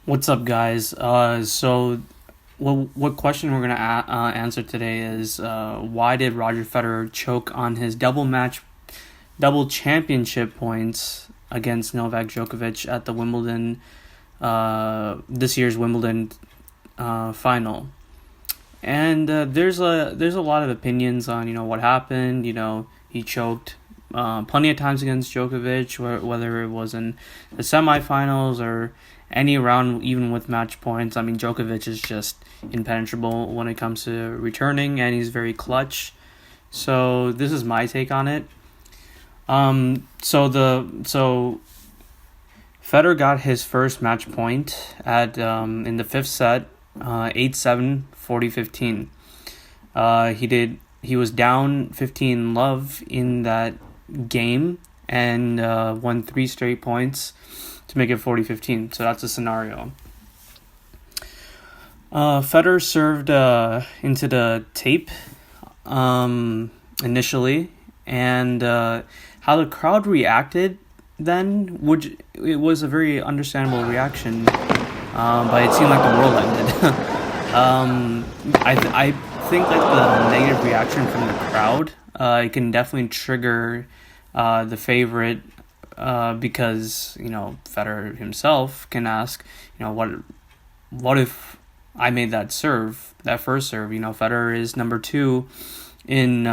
What's up, guys? What question we're gonna answer today is why did Roger Federer choke on his double championship points against Novak Djokovic at the Wimbledon, this year's Wimbledon final? And there's a lot of opinions on what happened. He choked plenty of times against Djokovic, whether it was in the semifinals or any round, even with match points. I mean, Djokovic is just impenetrable when it comes to returning, and he's very clutch. So this is my take on it. So Federer got his first match point at in the fifth set, 8-7, 40-15. He was down 15 love in that game and won 3 straight points to make it 40-15. So that's a scenario. Federer served into the tape initially, and how the crowd reacted then, which it was a very understandable reaction, but it seemed like the world ended. I think like the negative reaction from the crowd, it can definitely trigger the favorite, because Federer himself can ask, what if I made that first serve? Federer is number 2 in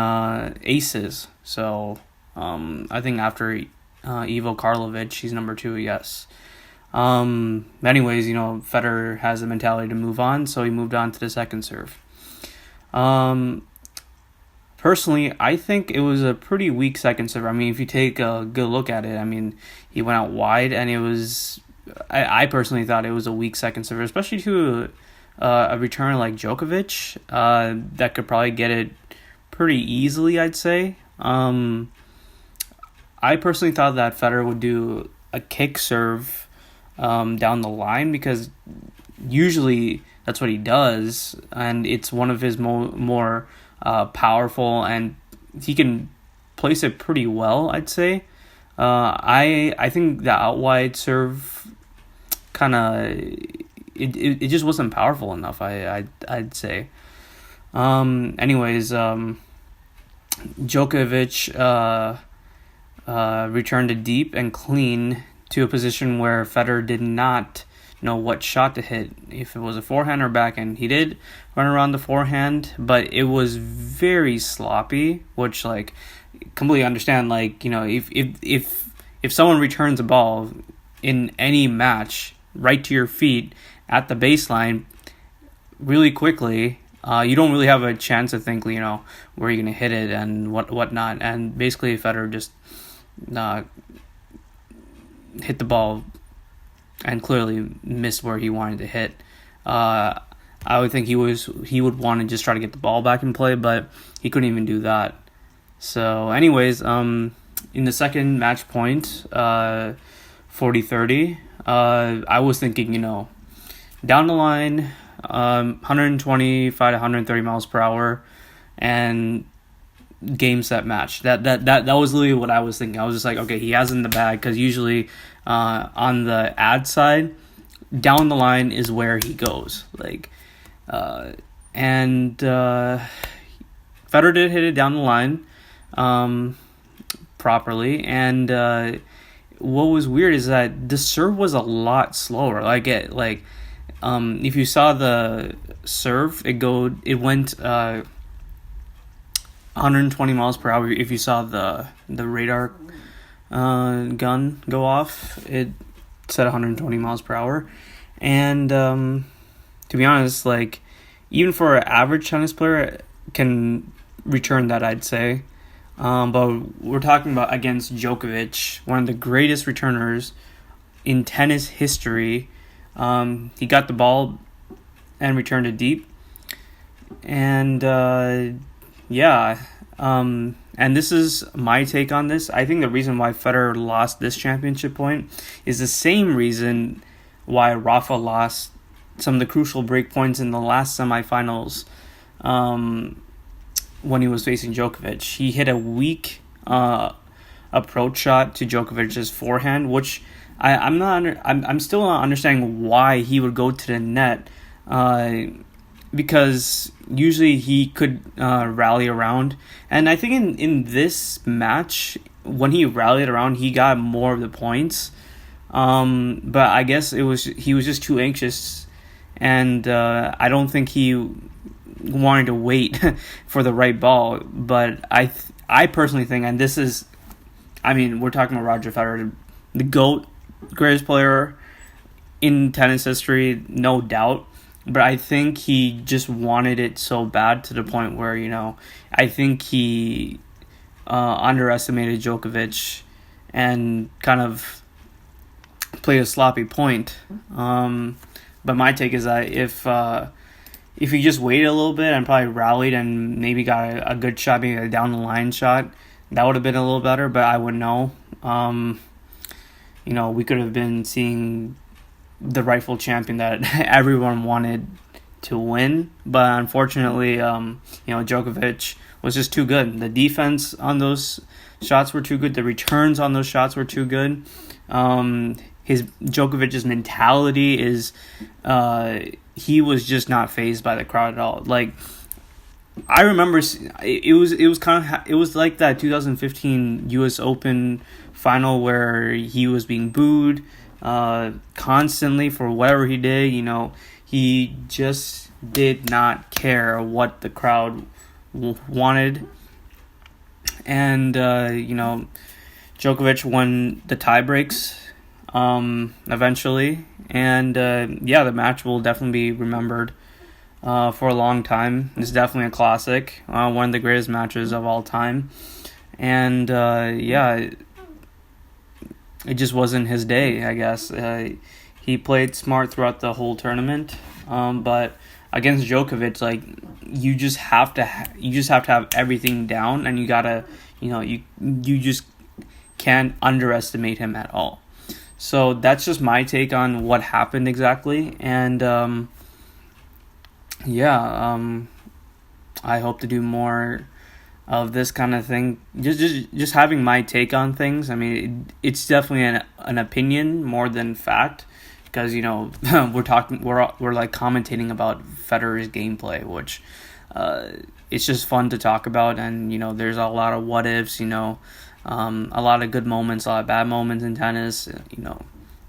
aces, so I think after Ivo Karlovic, he's number 2. Yes. Anyways, Federer has the mentality to move on, so he moved on to the second serve. Personally, I think it was a pretty weak second serve. I mean, if you take a good look at it, I mean, he went out wide, and it was. I personally thought it was a weak second serve, especially to a returner like Djokovic, that could probably get it pretty easily, I'd say. I personally thought that Federer would do a kick serve down the line, because usually that's what he does, and it's one of his more powerful, and he can place it pretty well, I'd say. I think the out wide serve kind of it just wasn't powerful enough. I'd say. Djokovic returned it deep and clean to a position where Federer did not know what shot to hit, if it was a forehand or backhand. He did run around the forehand, but it was very sloppy, which completely understand. If someone returns a ball in any match right to your feet at the baseline really quickly, you don't really have a chance to think where you're gonna hit it and whatnot. And basically Federer just hit the ball and clearly missed where he wanted to hit. I would think he would want to just try to get the ball back in play, but he couldn't even do that. So anyways, in the second match point, 40-30, I was thinking, down the line, 125 to 130 miles per hour, and game set match. That was literally what I was thinking. I was just like, okay, he has it in the bag, because usually on the ad side, down the line is where he goes. Federer did hit it down the line properly, and what was weird is that the serve was a lot slower. If you saw the serve, it went 120 miles per hour. If you saw the radar gun go off, it said 120 miles per hour. And to be honest, even for an average tennis player, can return that, I'd say. But we're talking about against Djokovic, one of the greatest returners in tennis history. He got the ball and returned it deep. And and this is my take on this. I think the reason why Federer lost this championship point is the same reason why Rafa lost some of the crucial break points in the last semifinals, when he was facing Djokovic. He hit a weak approach shot to Djokovic's forehand, which I'm still not understanding why he would go to the net, because usually he could rally around, and I think in this match when he rallied around he got more of the points, but I guess he was just too anxious, and I don't think he wanted to wait for the right ball. But I personally think, and this is, I mean, we're talking about Roger Federer, the GOAT, greatest player in tennis history, no doubt. But I think he just wanted it so bad to the point where, I think he underestimated Djokovic and kind of played a sloppy point. But my take is that if he just waited a little bit and probably rallied and maybe got a good shot, maybe a down the line shot, that would have been a little better. But I wouldn't know. We could have been seeing the rightful champion that everyone wanted to win, but unfortunately, Djokovic was just too good. The defense on those shots were too good. The returns on those shots were too good. Djokovic's mentality is, he was just not fazed by the crowd at all. Like, I remember it was like that 2015 U.S. Open final where he was being booed constantly for whatever he did. He just did not care what the crowd wanted, and Djokovic won the tie breaks eventually, and the match will definitely be remembered for a long time. It's definitely a classic, one of the greatest matches of all time, and it just wasn't his day, I guess. He played smart throughout the whole tournament, but against Djokovic, like, you just have to have everything down, and you gotta, you just can't underestimate him at all. So that's just my take on what happened exactly, and I hope to do more of this kind of thing. Just having my take on things. I mean, it's definitely an opinion more than fact, because we're like commentating about Federer's gameplay, which it's just fun to talk about, and there's a lot of what ifs, a lot of good moments, a lot of bad moments in tennis.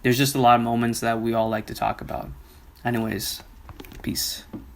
There's just a lot of moments that we all like to talk about. Anyways, peace.